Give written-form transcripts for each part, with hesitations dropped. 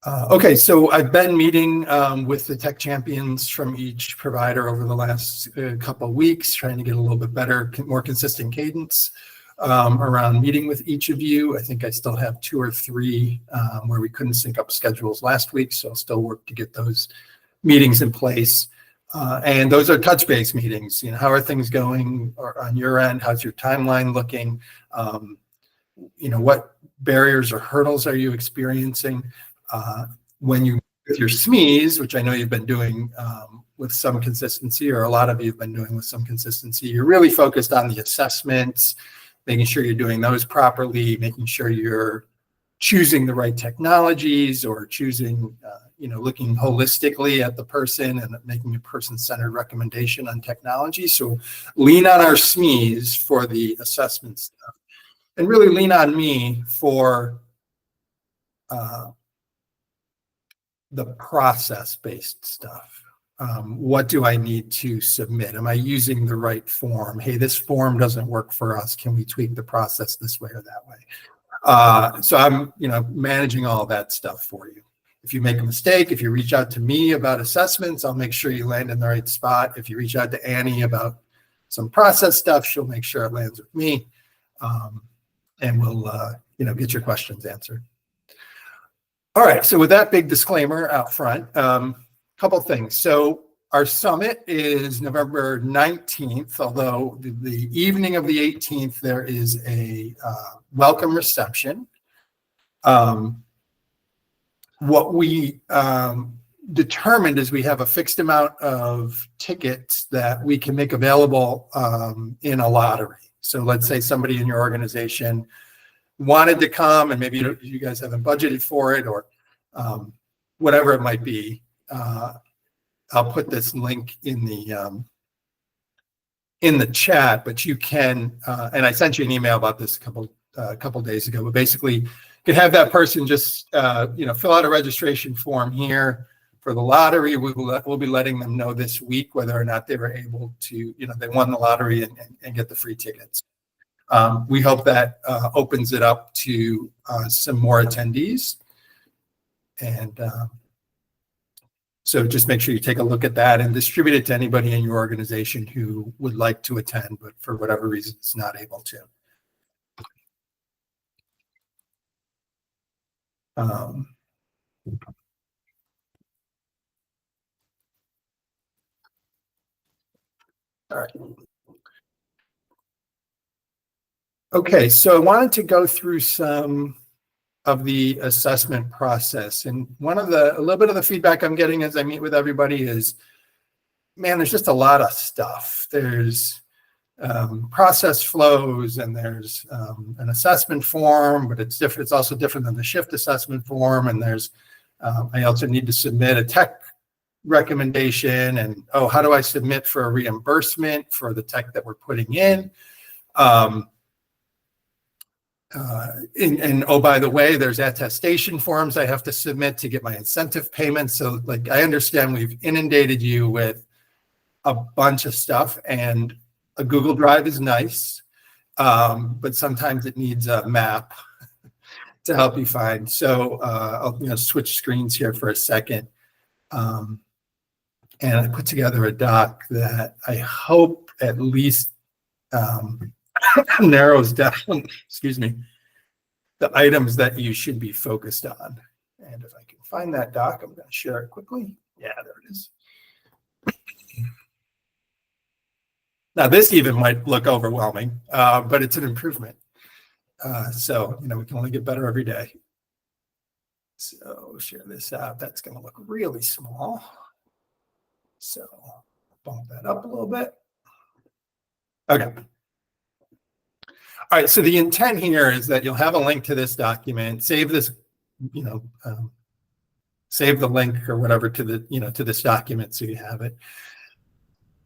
Okay, so I've been meeting with the tech champions from each provider over the last couple of weeks, trying to get a little bit better, more consistent cadence around meeting with each of you. I think I still have 2 or 3 where we couldn't sync up schedules last week, so I'll still work to get those meetings in place. And those are touch base meetings. You know, how are things going on your end? How's your timeline looking? You know, what barriers or hurdles are you experiencing? When you with your SMEs, which I know you've been doing with some consistency, or a lot of you have been doing with some consistency, you're really focused on the assessments, making sure you're doing those properly, making sure you're choosing the right technologies, or choosing, you know, looking holistically at the person and making a person-centered recommendation on technology. So lean on our SMEs for the assessment stuff, and really lean on me for the process-based stuff. What do I need to submit? Am I using the right form? Hey, this form doesn't work for us. Can we tweak the process this way or that way? So I'm, you know, managing all that stuff for you. If you make a mistake, if you reach out to me about assessments, I'll make sure you land in the right spot. If you reach out to Annie about some process stuff, she'll make sure it lands with me, and we'll, you know, get your questions answered. All right, so with that big disclaimer out front, couple things. So our summit is November 19th, although the evening of the 18th, there is a welcome reception. What we determined is we have a fixed amount of tickets that we can make available in a lottery. So let's say somebody in your organization wanted to come, and maybe you guys haven't budgeted for it, or whatever it might be. I'll put this link in the chat, but you can, and I sent you an email about this a couple days ago, but basically you can have that person just you know, fill out a registration form here for the lottery. We'll be letting them know this week whether or not they were able to, you know, they won the lottery and get the free tickets. We hope that opens it up to some more attendees. And so just make sure you take a look at that and distribute it to anybody in your organization who would like to attend, but for whatever reason is not able to. All right. Okay, so I wanted to go through some of the assessment process. And a little bit of the feedback I'm getting as I meet with everybody is, man, there's just a lot of stuff. There's process flows, and there's an assessment form, but it's different. It's also different than the shift assessment form. And there's, I also need to submit a tech recommendation, and, oh, how do I submit for a reimbursement for the tech that we're putting in? And oh, by the way, there's attestation forms I have to submit to get my incentive payments. So, like, I understand we've inundated you with a bunch of stuff, and a Google Drive is nice, but sometimes it needs a map to help you find. So I'll, you know, switch screens here for a second. And I put together a doc that I hope at least narrows down, excuse me, the items that you should be focused on. And if I can find that doc, I'm going to share it quickly. Yeah, there it is. Now, this even might look overwhelming, but it's an improvement. So, you know, we can only get better every day. So share this out. That's going to look really small. So bump that up a little bit. Okay. All right, so the intent here is that you'll have a link to this document, save this, you know, save the link or whatever to the, you know, to this document so you have it.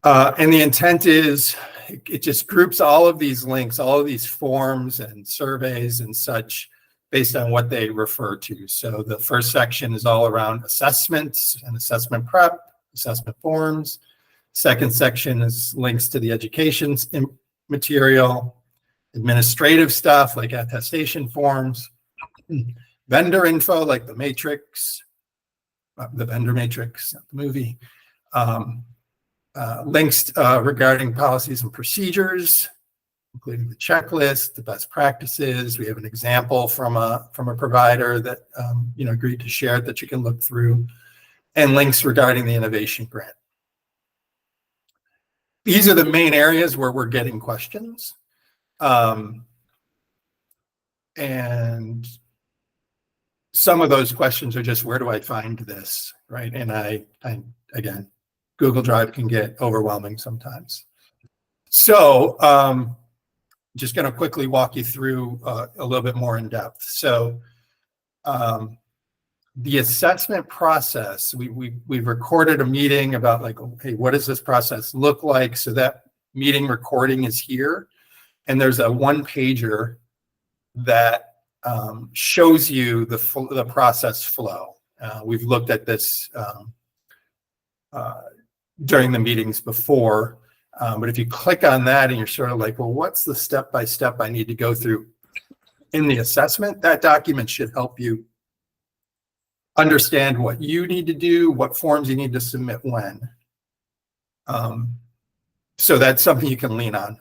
And the intent is it just groups all of these links, all of these forms and surveys and such based on what they refer to. So the first section is all around assessments and assessment prep, assessment forms. Second section is links to the education material, administrative stuff like attestation forms, vendor info like the matrix, the vendor matrix, not the movie. Links regarding policies and procedures, including the checklist, the best practices. We have an example from a provider that agreed to share it that you can look through, and links regarding the innovation grant. These are the main areas where we're getting questions. And some of those questions are just, where do I find this, right? And I again, Google Drive can get overwhelming sometimes. So just going to quickly walk you through a little bit more in depth. So the assessment process, we've recorded a meeting about like, hey, what does this process look like? So that meeting recording is here. And there's a one-pager that shows you the process flow. We've looked at this during the meetings before, but if you click on that and you're sort of like, well, what's the step-by-step I need to go through in the assessment? That document should help you understand what you need to do, what forms you need to submit when. So that's something you can lean on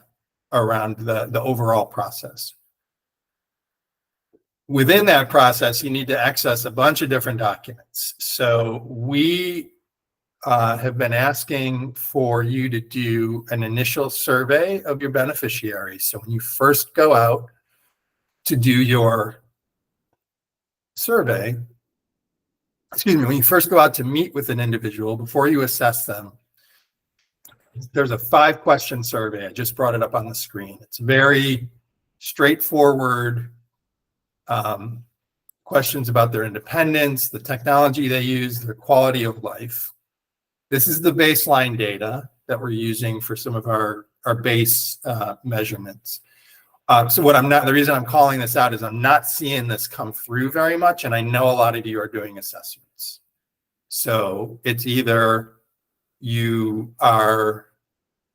around the overall process. Within that process, you need to access a bunch of different documents. So we have been asking for you to do an initial survey of your beneficiaries. So when you first go out to do your survey, when you first go out to meet with an individual, before you assess them, there's a 5-question survey. I just brought it up on the screen. It's very straightforward. Questions about their independence, the technology they use, their quality of life. This is the baseline data that we're using for some of our base measurements. So the reason I'm calling this out is I'm not seeing this come through very much, and I know a lot of you are doing assessments. So it's either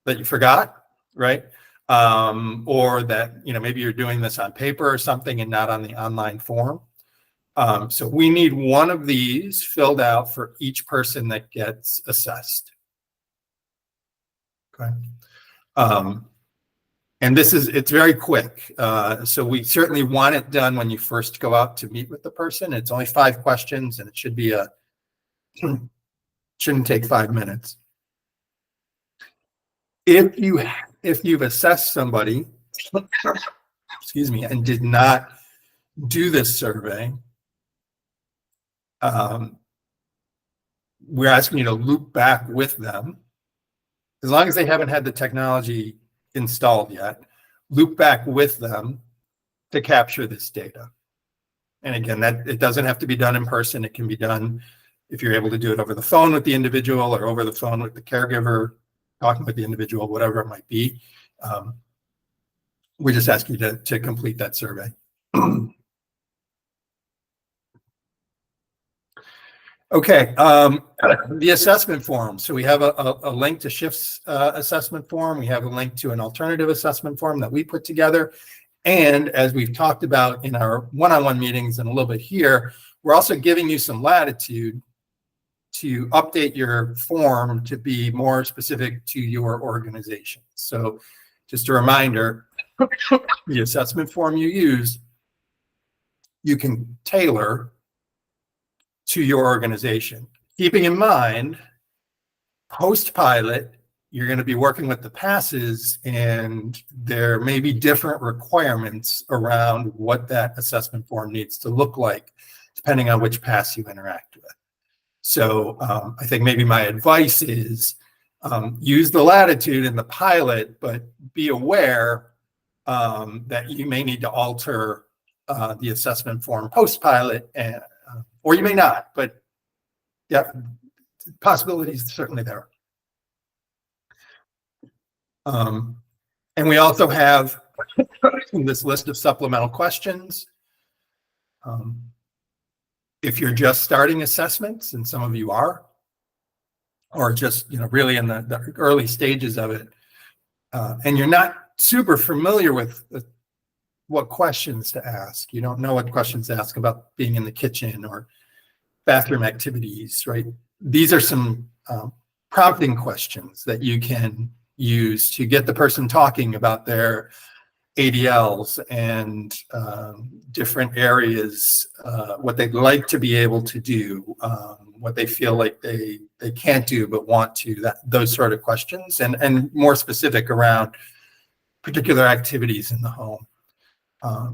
that you forgot, right? Or that, maybe you're doing this on paper or something and not on the online form. So we need one of these filled out for each person that gets assessed. Okay. And it's very quick. So we certainly want it done when you first go out to meet with the person. It's only 5 questions and it shouldn't take 5 minutes. If you've assessed somebody, excuse me, and did not do this survey, we're asking you to loop back with them. As long as they haven't had the technology installed yet, loop back with them to capture this data. And again, it doesn't have to be done in person. It can be done if you're able to do it over the phone with the individual or over the phone with the caregiver, talking with the individual, whatever it might be. We just ask you to complete that survey. Okay, the assessment form. So we have a link to Shift's assessment form. We have a link to an alternative assessment form that we put together. And as we've talked about in our one-on-one meetings and a little bit here, we're also giving you some latitude to update your form to be more specific to your organization. So just a reminder, the assessment form you use, you can tailor to your organization. Keeping in mind, post-pilot, you're going to be working with the passes, and there may be different requirements around what that assessment form needs to look like, depending on which pass you interact with. So I think maybe my advice is use the latitude in the pilot, but be aware that you may need to alter the assessment form post-pilot, or you may not, but yeah, possibilities certainly there. And we also have this list of supplemental questions. If you're just starting assessments, and some of you are, or just really in the early stages of it, and you're not super familiar with what questions to ask. You don't know what questions to ask about being in the kitchen or bathroom activities, right? These are some prompting questions that you can use to get the person talking about their ADLs and different areas, what they'd like to be able to do, what they feel like they can't do but want to, those sort of questions, and more specific around particular activities in the home.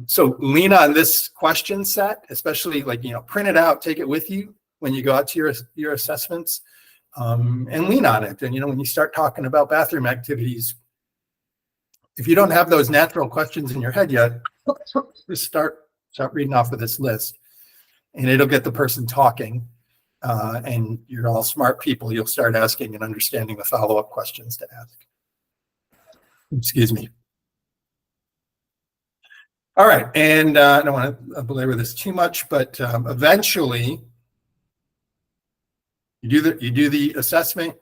So lean on this question set, especially like, print it out, take it with you when you go out to your assessments, and lean on it. And, when you start talking about bathroom activities, if you don't have those natural questions in your head yet, just start reading off of this list, and it'll get the person talking. And you're all smart people. You'll start asking and understanding the follow-up questions to ask. Excuse me. All right, and I don't want to belabor this too much, but eventually you do the assessment,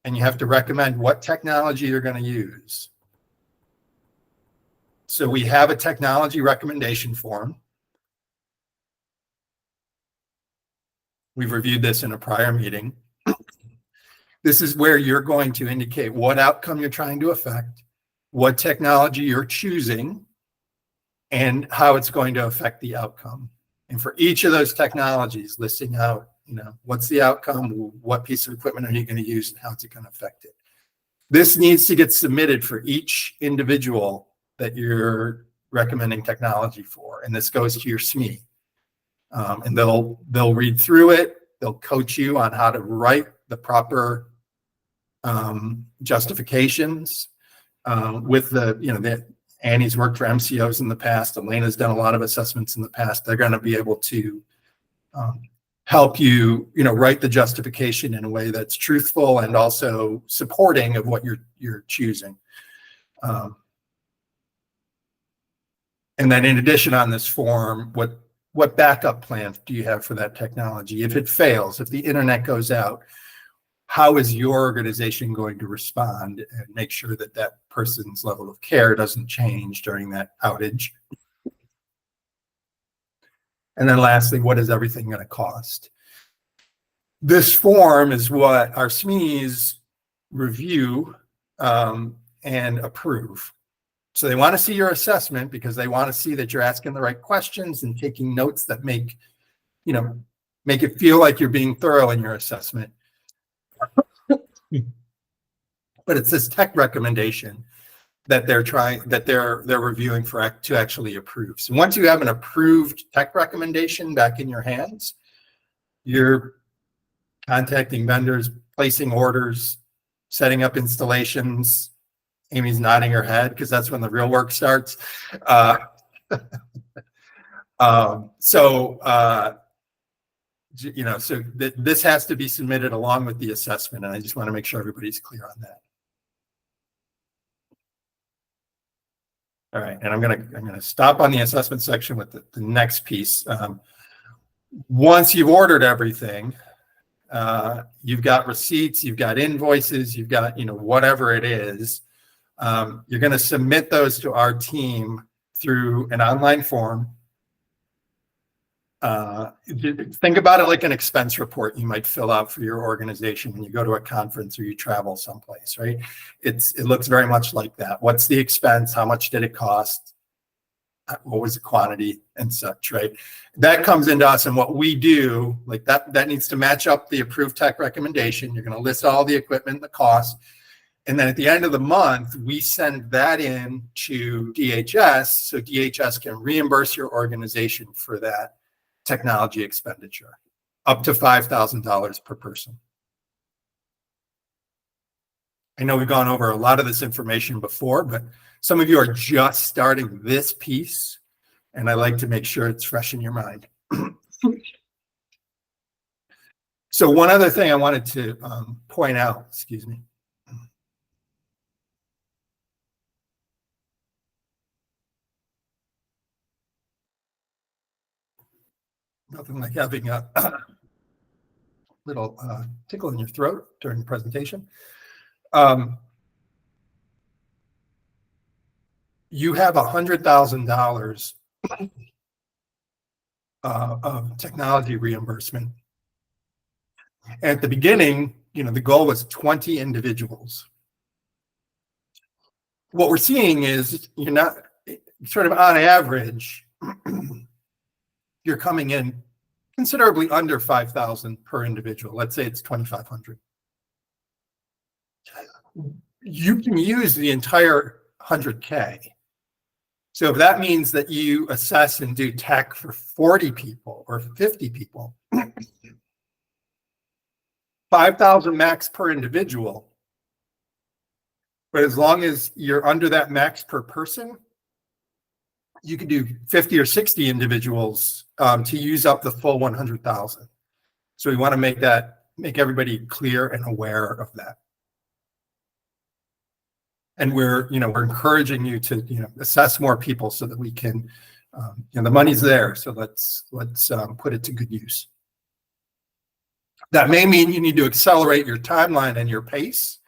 and you have to recommend what technology you're going to use. So we have a technology recommendation form. We've reviewed this in a prior meeting. This is where you're going to indicate what outcome you're trying to affect, what technology you're choosing, and how it's going to affect the outcome. And for each of those technologies, listing out, what's the outcome, what piece of equipment are you going to use, and how is it going to affect it. This needs to get submitted for each individual that you're recommending technology for, and this goes to your SME. And they'll read through it. They'll coach you on how to write the proper justifications with the Annie's worked for MCOs in the past. Elena's done a lot of assessments in the past. They're going to be able to help you, write the justification in a way that's truthful and also supporting of what you're choosing. And then in addition on this form, what backup plans do you have for that technology? If it fails, if the internet goes out, how is your organization going to respond and make sure that that person's level of care doesn't change during that outage? And then lastly, what is everything going to cost? This form is what our SMEs review and approve. So they want to see your assessment because they want to see that you're asking the right questions and taking notes that make it feel like you're being thorough in your assessment. But it's this tech recommendation that they're reviewing to actually approve. So once you have an approved tech recommendation back in your hands, you're contacting vendors, placing orders, setting up installations. Amy's nodding her head because that's when the real work starts. So this has to be submitted along with the assessment, and I just want to make sure everybody's clear on that. All right, and I'm gonna stop on the assessment section with the next piece. Once you've ordered everything, you've got receipts, you've got invoices, you've got whatever it is. You're going to submit those to our team through an online form. Think about it like an expense report you might fill out for your organization when you go to a conference or you travel someplace, right? It looks very much like that. What's the expense? How much did it cost? What was the quantity and such, right? That comes into us, and what we do, like that needs to match up the approved tech recommendation. You're going to list all the equipment, the cost. And then at the end of the month, we send that in to DHS so DHS can reimburse your organization for that technology expenditure, up to $5,000 per person. I know we've gone over a lot of this information before, but some of you are just starting this piece, and I like to make sure it's fresh in your mind. So one other thing I wanted to point out, excuse me. Nothing like having a little tickle in your throat during the presentation. You have $100,000 of technology reimbursement At the beginning, the goal was 20 individuals. What we're seeing is you're not sort of on average, you're coming in considerably under 5,000 per individual. Let's say it's 2,500. You can use the entire 100K. So if that means that you assess and do tech for 40 people or 50 people, 5,000 max per individual. But as long as you're under that max per person, you can do 50 or 60 individuals to use up the full 100,000. So we want to make everybody clear and aware of that. And we're encouraging you to, assess more people so that we can, the money's there. So let's put it to good use. That may mean you need to accelerate your timeline and your pace.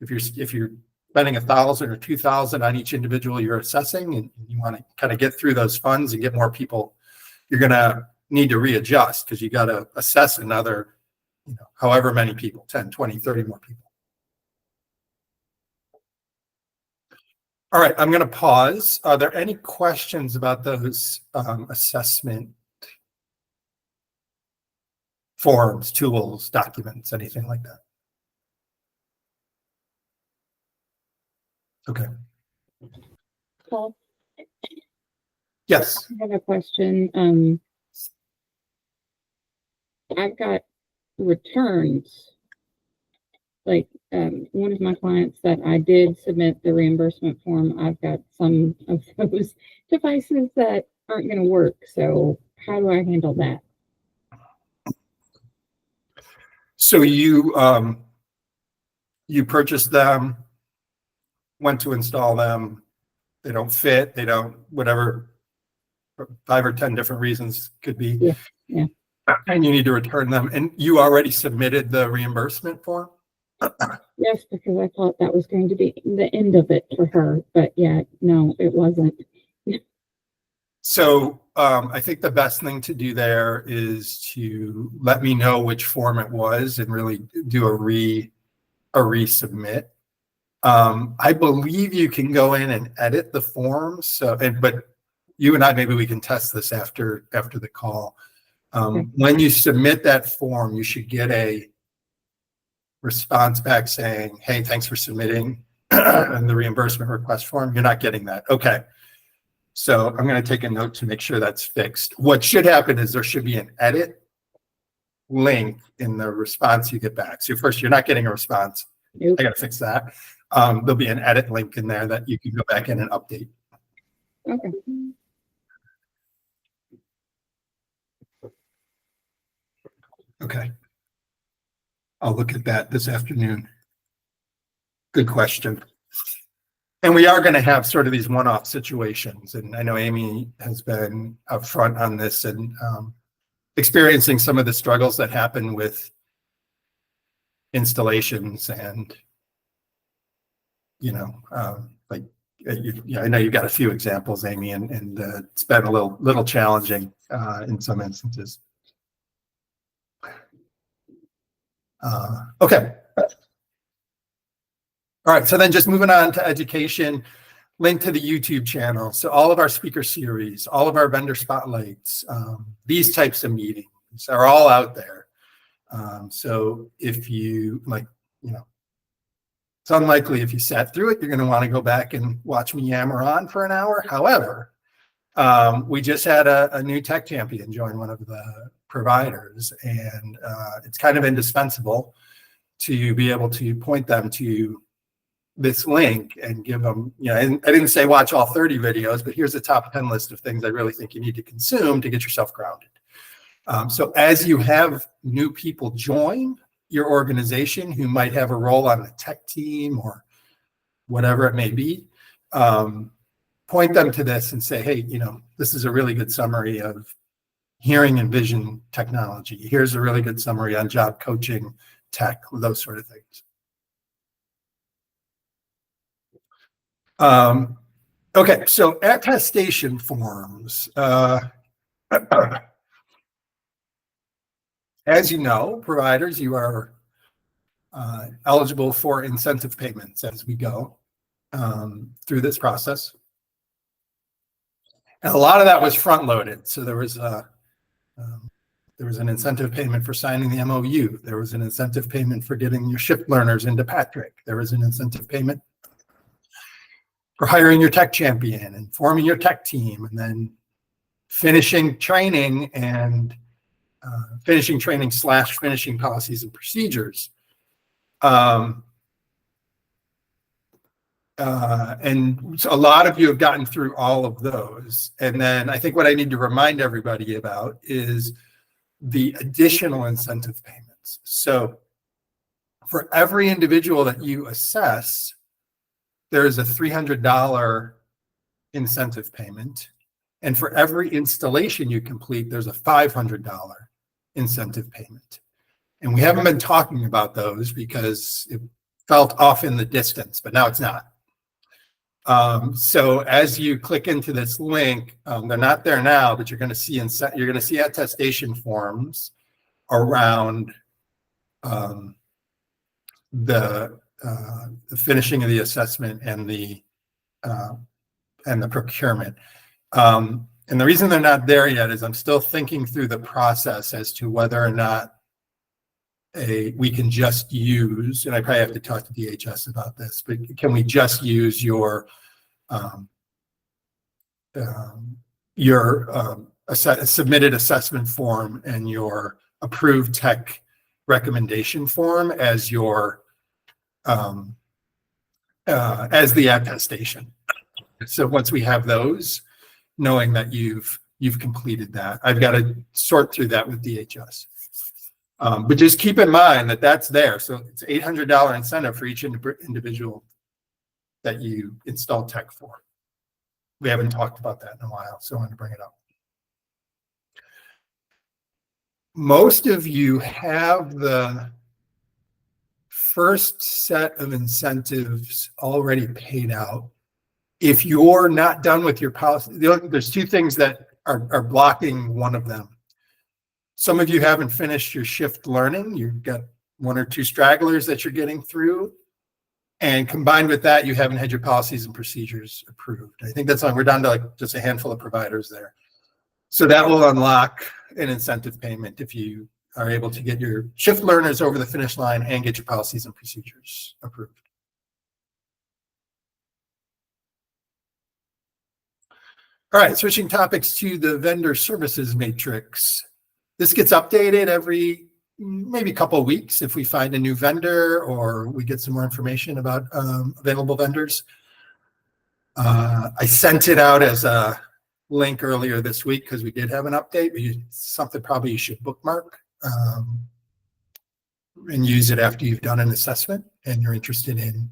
If you're spending 1,000 or 2,000 on each individual you're assessing, and you want to kind of get through those funds and get more people, you're going to need to readjust because you got to assess another, however many people, 10, 20, 30 more people. All right, I'm going to pause. Are there any questions about those assessment forms, tools, documents, anything like that? Okay. Paul? Yes. I have a question. I've got returns. Like one of my clients that I did submit the reimbursement form, I've got some of those devices that aren't going to work. So how do I handle that? So you purchased them, went to install them, they don't fit, they don't, whatever, 5 or 10 different reasons could be. Yeah. And you need to return them. And you already submitted the reimbursement form? Yes, because I thought that was going to be the end of it for her, but yeah, no, it wasn't. So I think the best thing to do there is to let me know which form it was and really do a resubmit. I believe you can go in and edit the forms. So, but you and I, maybe we can test this after the call. Okay. When you submit that form, you should get a response back saying, "Hey, thanks for submitting the reimbursement request form." You're not getting that. Okay. So I'm going to take a note to make sure that's fixed. What should happen is there should be an edit link in the response you get back. So first, you're not getting a response. Nope. I got to fix that. There'll be an edit link in there that you can go back in and update. Okay. Okay. I'll look at that this afternoon. Good question. And we are going to have sort of these one-off situations. And I know Amy has been upfront on this and experiencing some of the struggles that happen with installations and, I know you've got a few examples, Amy, and it's been a little challenging in some instances. Okay. All right, so then just moving on to education, link to the YouTube channel. So all of our speaker series, all of our vendor spotlights, these types of meetings are all out there. So if you it's unlikely if you sat through it, you're going to want to go back and watch me yammer on for an hour. However, we just had a new tech champion join one of the providers, and it's kind of indispensable to be able to point them to this link and give them, and I didn't say watch all 30 videos, but here's a top 10 list of things I really think you need to consume to get yourself grounded. So as you have new people join your organization who might have a role on the tech team or whatever it may be, point them to this and say, hey, this is a really good summary of hearing and vision technology. Here's a really good summary on job coaching tech, those sort of things. Okay, so attestation forms. As you know, providers, you are eligible for incentive payments as we go through this process. And a lot of that was front loaded. So there was an incentive payment for signing the MOU. There was an incentive payment for getting your shift learners into Patrick. There was an incentive payment for hiring your tech champion and forming your tech team, and then finishing training and finishing training / finishing policies and procedures. And so a lot of you have gotten through all of those. And then I think what I need to remind everybody about is the additional incentive payments. So for every individual that you assess, there's a $300 incentive payment. And for every installation you complete, there's a $500 incentive payment. And we haven't been talking about those because it felt off in the distance, but now it's not. So as you click into this link, they're not there now, but you're going to see attestation forms around the finishing of the assessment and the procurement. And the reason they're not there yet is I'm still thinking through the process as to whether or not we can just use, and I probably have to talk to DHS about this, but can we just use your submitted assessment form and your approved tech recommendation form as your as the attestation? So once we have those, knowing that you've completed that, I've got to sort through that with DHS. But just keep in mind that that's there. So it's $800 incentive for each individual that you install tech for. We haven't talked about that in a while, so I wanted to bring it up. Most of you have the first set of incentives already paid out. If you're not done with your policy, there's two things that are blocking one of them. Some of you haven't finished your shift learning. You've got one or two stragglers that you're getting through. And combined with that, you haven't had your policies and procedures approved. I think that's on, we're down to like just a handful of providers there. So that will unlock an incentive payment if you are able to get your shift learners over the finish line and get your policies and procedures approved. All right, switching topics to the vendor services matrix. This gets updated every maybe a couple of weeks if we find a new vendor or we get some more information about available vendors. I sent it out as a link earlier this week because we did have an update. Something probably you should bookmark and use it after you've done an assessment and you're interested in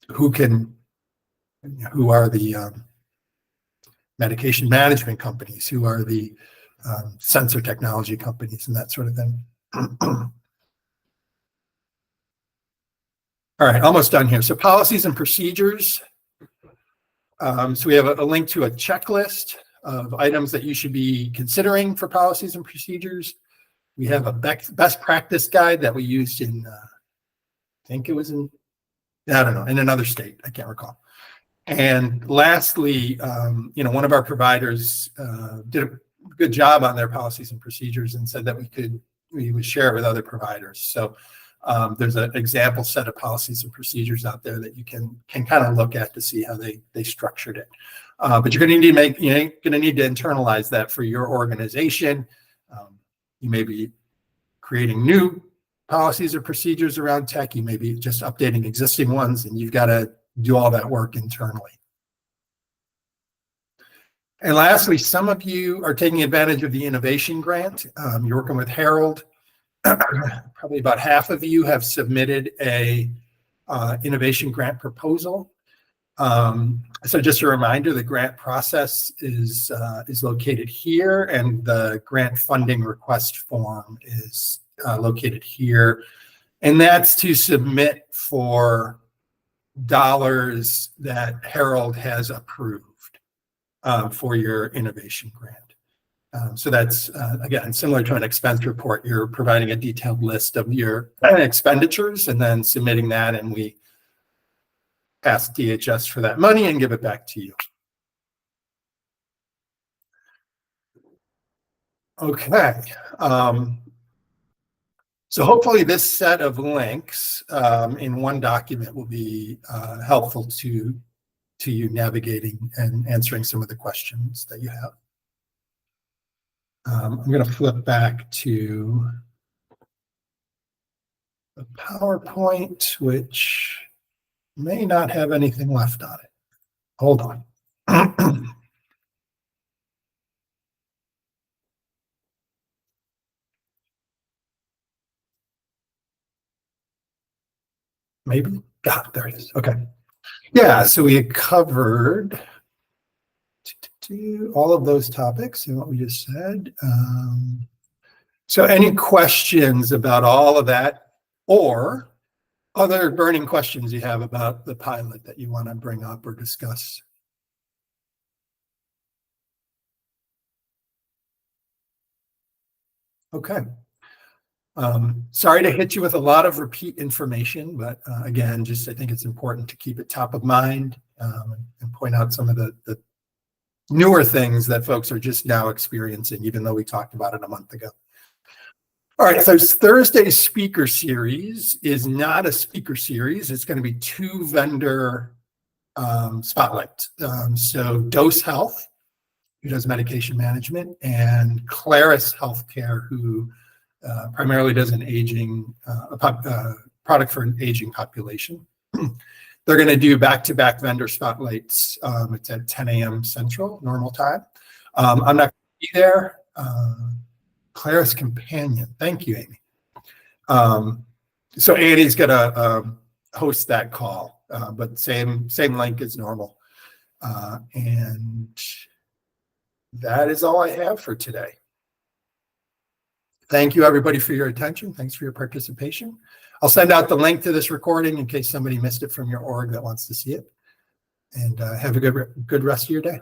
who are the medication management companies, who are the sensor technology companies, and that sort of thing. All right, almost done here. So policies and procedures. So we have a link to a checklist of items that you should be considering for policies and procedures. We have a best practice guide that we used in, I think it was in, I don't know, in another state. I can't recall. And lastly, one of our providers did a good job on their policies and procedures and said that we would share it with other providers. So there's an example set of policies and procedures out there that you can kind of look at to see how they structured it. But you're going to need to internalize that for your organization. You may be creating new policies or procedures around tech. You may be just updating existing ones, and you've got to do all that work internally. And lastly, some of you are taking advantage of the innovation grant. You're working with Harold. Probably about half of you have submitted a innovation grant proposal. So just a reminder, the grant process is located here, and the grant funding request form is located here. And that's to submit for dollars that Harold has approved for your innovation grant. So that's, again, similar to an expense report. You're providing a detailed list of your expenditures and then submitting that, and we pass DHS for that money and give it back to you. Okay. So hopefully this set of links in one document will be helpful to you navigating and answering some of the questions that you have. I'm going to flip back to the PowerPoint, which may not have anything left on it. Hold on. Maybe. There it is. Okay. Yeah, so we had covered all of those topics and what we just said. So any questions about all of that, or other burning questions you have about the pilot that you want to bring up or discuss? Okay. Sorry to hit you with a lot of repeat information, but again, just I think it's important to keep it top of mind and point out some of the newer things that folks are just now experiencing, even though we talked about it a month ago. All right, so Thursday's speaker series is not a speaker series. It's going to be 2 vendor spotlights. So Dose Health, who does medication management, and Claris Healthcare, who primarily does an aging product for an aging population. They're going to do back-to-back vendor spotlights. It's at 10 a.m. Central, normal time. I'm not going to be there. Claris Companion. Thank you, Amy. So Annie's going to host that call, but same link as normal. And that is all I have for today. Thank you, everybody, for your attention. Thanks for your participation. I'll send out the link to this recording in case somebody missed it from your org that wants to see it. And have a good rest of your day.